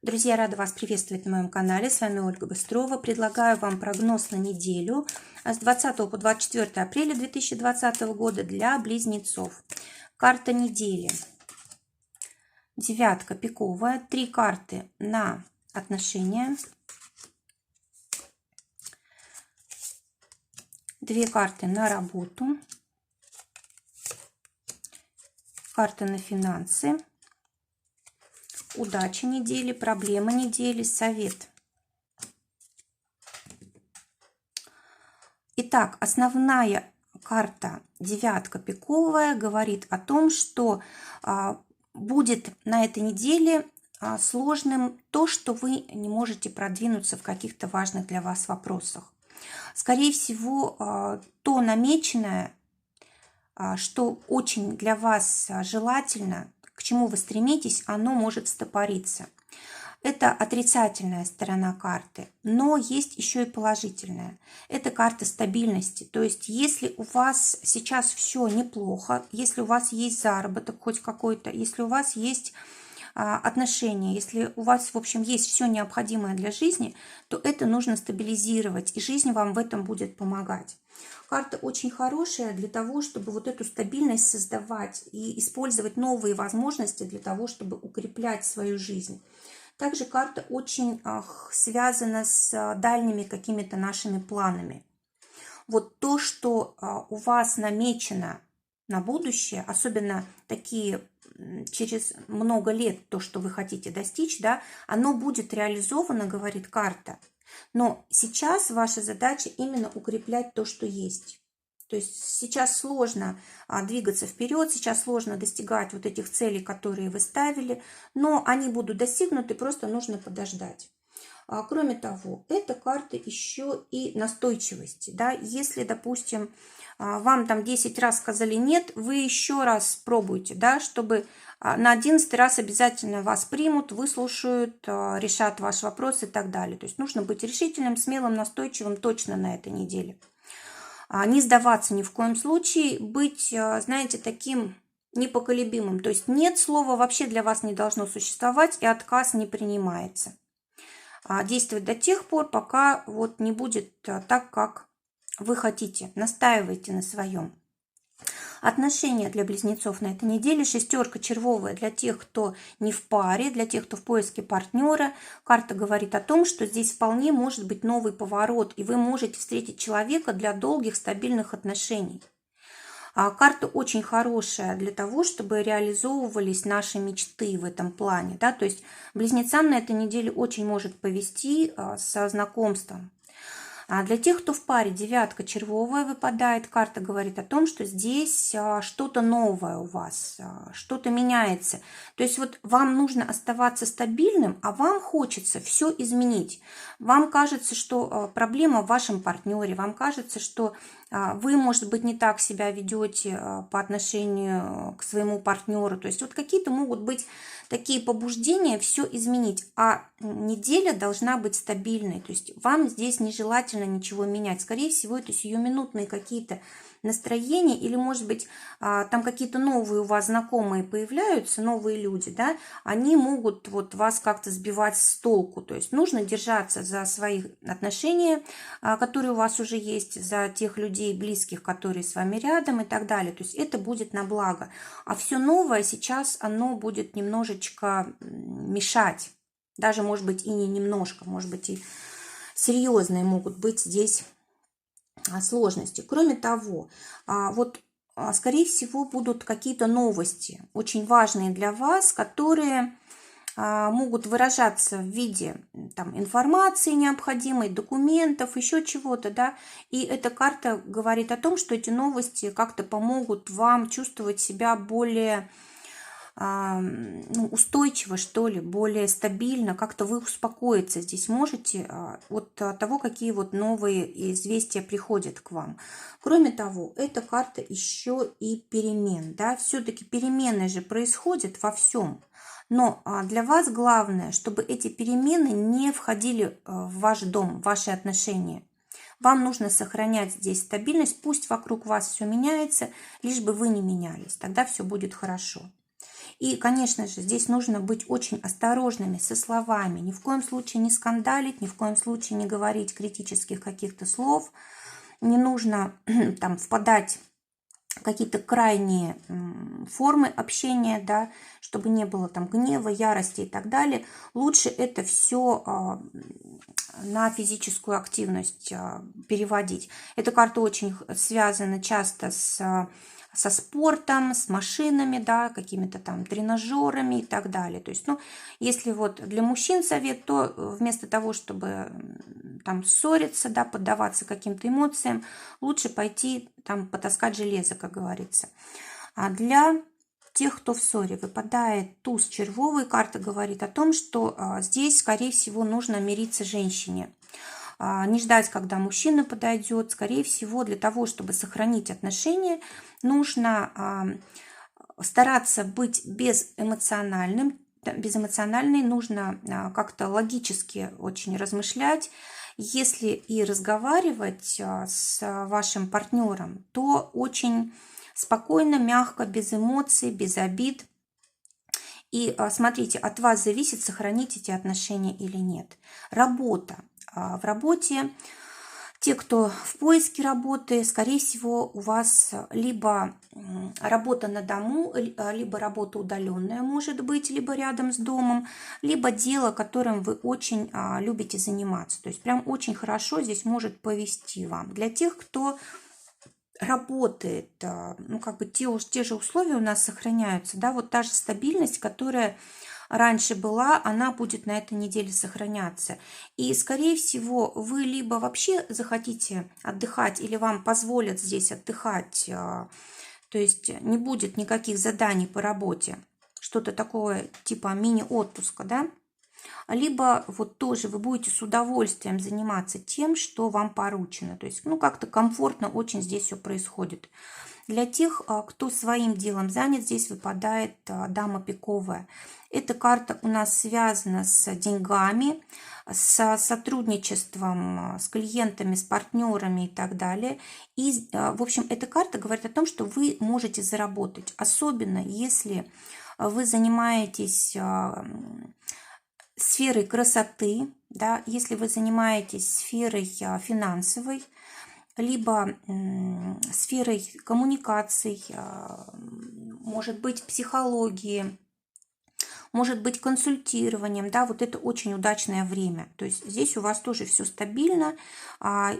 Друзья, рада вас приветствовать на моем канале. С вами Ольга Быстрова. Предлагаю вам прогноз на неделю с 20 по 24 апреля 2020 года для близнецов. Карта недели. Девятка пиковая. 3 карты на отношения. 2 карты на работу. Карта на финансы. Удача недели, проблема недели, совет. Итак, основная карта девятка пиковая говорит о том, что будет на этой неделе сложным то, что вы не можете продвинуться в каких-то важных для вас вопросах. Скорее всего, то намеченное, что очень для вас желательно, к чему вы стремитесь, оно может стопориться. Это отрицательная сторона карты, но есть еще и положительная. Это карта стабильности. То есть, если у вас сейчас все неплохо, если у вас есть заработок хоть какой-то, если у вас есть отношения, если у вас, в общем, есть все необходимое для жизни, то это нужно стабилизировать, и жизнь вам в этом будет помогать. Карта очень хорошая для того, чтобы вот эту стабильность создавать и использовать новые возможности для того, чтобы укреплять свою жизнь. Также карта очень связана с дальними какими-то нашими планами. Вот то, что у вас намечено на будущее, особенно такие через много лет, то, что вы хотите достичь, да, оно будет реализовано, говорит карта. Но сейчас ваша задача именно укреплять то, что есть. То есть сейчас сложно двигаться вперед, сейчас сложно достигать вот этих целей, которые вы ставили, но они будут достигнуты, просто нужно подождать. Кроме того, эта карта еще и настойчивости. Да? Если, допустим, вам там 10 раз сказали нет, вы еще раз пробуйте, да, чтобы на 11 раз обязательно вас примут, выслушают, решат ваш вопрос и так далее. То есть нужно быть решительным, смелым, настойчивым точно на этой неделе. Не сдаваться ни в коем случае, быть, знаете, таким непоколебимым. То есть нет слова вообще для вас не должно существовать, и отказ не принимается. Действовать до тех пор, пока вот не будет так, как вы хотите. Настаивайте на своем. Отношения для близнецов на этой неделе. Шестерка червовая для тех, кто не в паре, для тех, кто в поиске партнера. Карта говорит о том, что здесь вполне может быть новый поворот, и вы можете встретить человека для долгих, стабильных отношений. Карта очень хорошая для того, чтобы реализовывались наши мечты в этом плане. Да? То есть близнецам на этой неделе очень может повезти со знакомством. Для тех, кто в паре, девятка червовая выпадает, карта говорит о том, что здесь что-то новое у вас, что-то меняется. То есть вот вам нужно оставаться стабильным, а вам хочется все изменить. Вам кажется, что проблема в вашем партнере, вам кажется, что вы, может быть, не так себя ведете по отношению к своему партнеру. То есть вот какие-то могут быть такие побуждения все изменить, а неделя должна быть стабильной. То есть вам здесь нежелательно ничего менять. Скорее всего, это сиюминутные какие-то настроения, или, может быть, там какие-то новые у вас знакомые появляются, новые люди, да, они могут вот вас как-то сбивать с толку. То есть нужно держаться за свои отношения, которые у вас уже есть, за тех людей близких, которые с вами рядом и так далее. То есть это будет на благо. А все новое сейчас, оно будет немножечко мешать. Даже, может быть, и не немножко, может быть, и серьезные могут быть здесь сложности. Кроме того, вот, скорее всего, будут какие-то новости, очень важные для вас, которые могут выражаться в виде там, информации необходимой, документов, еще чего-то, да, и эта карта говорит о том, что эти новости как-то помогут вам чувствовать себя более устойчиво, что ли, более стабильно, как-то вы успокоиться здесь можете от того, какие вот новые известия приходят к вам. Кроме того, эта карта еще и перемен, да, все-таки перемены же происходят во всем, но для вас главное, чтобы эти перемены не входили в ваш дом, в ваши отношения. Вам нужно сохранять здесь стабильность, пусть вокруг вас все меняется, лишь бы вы не менялись, тогда все будет хорошо. И, конечно же, здесь нужно быть очень осторожными со словами. Ни в коем случае не скандалить, ни в коем случае не говорить критических каких-то слов. Не нужно там впадать какие-то крайние формы общения, да, чтобы не было там гнева, ярости и так далее. Лучше это все на физическую активность переводить. Эта карта очень связана часто со спортом, с машинами, да, какими-то там тренажерами и так далее. То есть, ну, если вот для мужчин совет, то вместо того, чтобы там ссориться, да, поддаваться каким-то эмоциям, лучше пойти там потаскать железо, как говорится. А для тех, кто в ссоре, выпадает туз червовый, карта говорит о том, что здесь, скорее всего, нужно мириться женщине. Не ждать, когда мужчина подойдет. Скорее всего, для того, чтобы сохранить отношения, нужно стараться быть безэмоциональным. Безэмоциональной нужно как-то логически очень размышлять. Если и разговаривать с вашим партнером, то очень спокойно, мягко, без эмоций, без обид. И смотрите, от вас зависит, сохранить эти отношения или нет. Работа. В работе те, кто в поиске работы, скорее всего, у вас либо работа на дому, либо работа удаленная может быть, либо рядом с домом, либо дело, которым вы очень любите заниматься. То есть прям очень хорошо здесь может повести вам. Для тех, кто работает, ну как бы те же условия у нас сохраняются, да, вот та же стабильность, которая раньше была, она будет на этой неделе сохраняться. И, скорее всего, вы либо вообще захотите отдыхать, или вам позволят здесь отдыхать, то есть не будет никаких заданий по работе, что-то такое типа мини-отпуска, да, либо вот тоже вы будете с удовольствием заниматься тем, что вам поручено. То есть, ну, как-то комфортно очень здесь все происходит. Для тех, кто своим делом занят, здесь выпадает дама пиковая. Эта карта у нас связана с деньгами, с сотрудничеством с клиентами, с партнерами и так далее. И, в общем, эта карта говорит о том, что вы можете заработать, особенно если вы занимаетесь сферой красоты, да, если вы занимаетесь сферой финансовой, либо сферой коммуникаций, может быть, психологии, может быть, консультированием, да, вот это очень удачное время. То есть здесь у вас тоже все стабильно,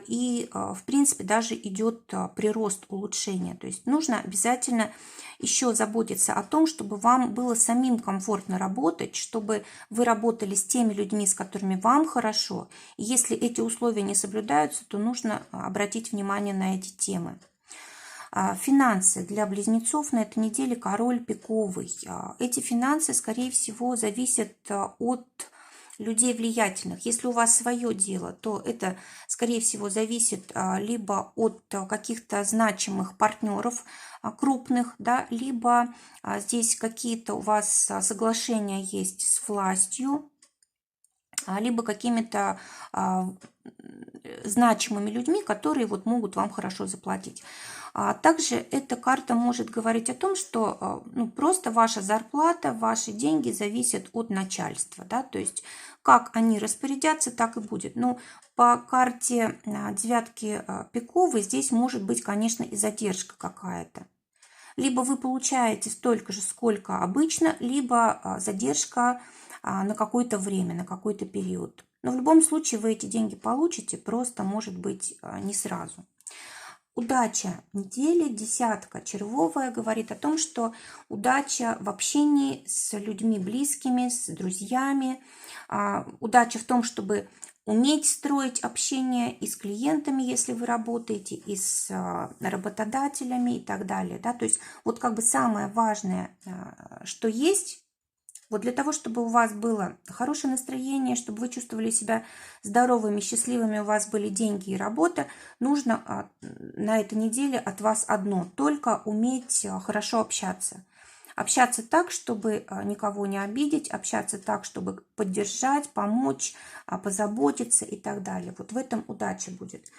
и, в принципе, даже идет прирост, улучшения. То есть нужно обязательно еще заботиться о том, чтобы вам было самим комфортно работать, чтобы вы работали с теми людьми, с которыми вам хорошо. И если эти условия не соблюдаются, то нужно обратить внимание на эти темы. Финансы для близнецов на этой неделе король пиковый. Эти финансы, скорее всего, зависят от людей влиятельных. Если у вас свое дело, то это, скорее всего, зависит либо от каких-то значимых партнеров крупных, да, либо здесь какие-то у вас соглашения есть с властью, либо какими-то значимыми людьми, которые вот могут вам хорошо заплатить. Также эта карта может говорить о том, что ну, просто ваша зарплата, ваши деньги зависят от начальства. Да? То есть как они распорядятся, так и будет. Но по карте девятки пиковой здесь может быть, конечно, и задержка какая-то. Либо вы получаете столько же, сколько обычно, либо задержка на какое-то время, на какой-то период. Но в любом случае вы эти деньги получите, просто, может быть, не сразу. Удача недели, десятка червовая, говорит о том, что удача в общении с людьми близкими, с друзьями. Удача в том, чтобы уметь строить общение и с клиентами, если вы работаете, и с работодателями и так далее. Да? То есть вот как бы самое важное, что есть, вот для того, чтобы у вас было хорошее настроение, чтобы вы чувствовали себя здоровыми, счастливыми, у вас были деньги и работа, нужно на этой неделе от вас одно – только уметь хорошо общаться. Общаться так, чтобы никого не обидеть, общаться так, чтобы поддержать, помочь, позаботиться и так далее. Вот в этом удача будет.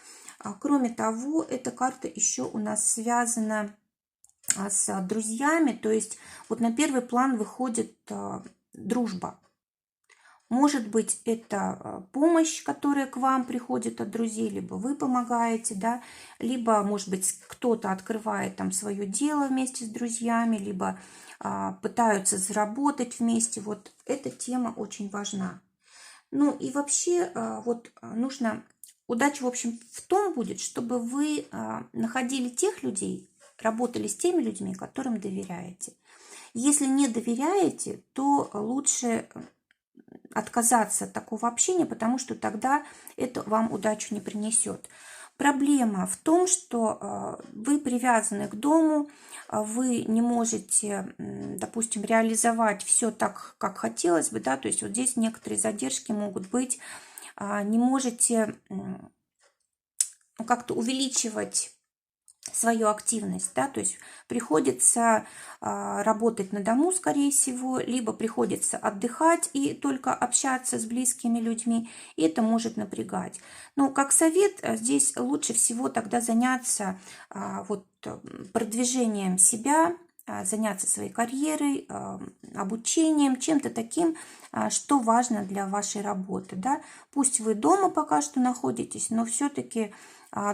Кроме того, эта карта еще у нас связана с друзьями, то есть вот на первый план выходит дружба. Может быть, это помощь, которая к вам приходит от друзей, либо вы помогаете, да, либо, может быть, кто-то открывает там свое дело вместе с друзьями, либо пытаются заработать вместе. Вот эта тема очень важна. Ну и вообще вот нужно, удача, в общем, в том будет, чтобы вы находили тех людей, работали с теми людьми, которым доверяете. Если не доверяете, то лучше отказаться от такого общения, потому что тогда это вам удачу не принесет. Проблема в том, что вы привязаны к дому, вы не можете, допустим, реализовать все так, как хотелось бы, да, то есть вот здесь некоторые задержки могут быть, не можете как-то увеличивать свою активность, да, то есть приходится работать на дому, скорее всего, либо приходится отдыхать и только общаться с близкими людьми, и это может напрягать. Но как совет, здесь лучше всего тогда заняться вот продвижением себя, заняться своей карьерой, обучением, чем-то таким, что важно для вашей работы, да. Пусть вы дома пока что находитесь, но все-таки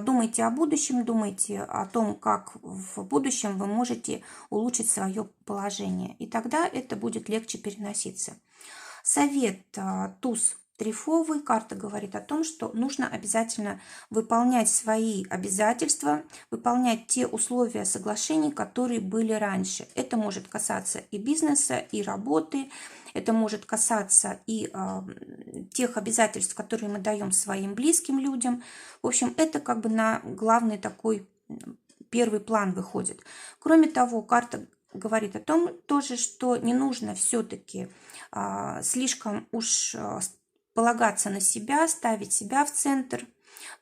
думайте о будущем, думайте о том, как в будущем вы можете улучшить свое положение. И тогда это будет легче переноситься. Совет туз трефовый. Карта говорит о том, что нужно обязательно выполнять свои обязательства, выполнять те условия соглашений, которые были раньше. Это может касаться и бизнеса, и работы. Это может касаться и тех обязательств, которые мы даем своим близким людям. В общем, это как бы на главный такой первый план выходит. Кроме того, карта говорит о том тоже, что не нужно все-таки слишком уж полагаться на себя, ставить себя в центр.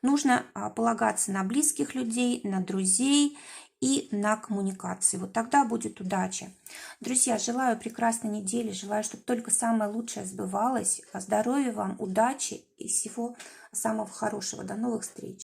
Нужно полагаться на близких людей, на друзей и на коммуникации. Вот тогда будет удача. Друзья, желаю прекрасной недели, желаю, чтобы только самое лучшее сбывалось. Здоровья вам, удачи и всего самого хорошего. До новых встреч!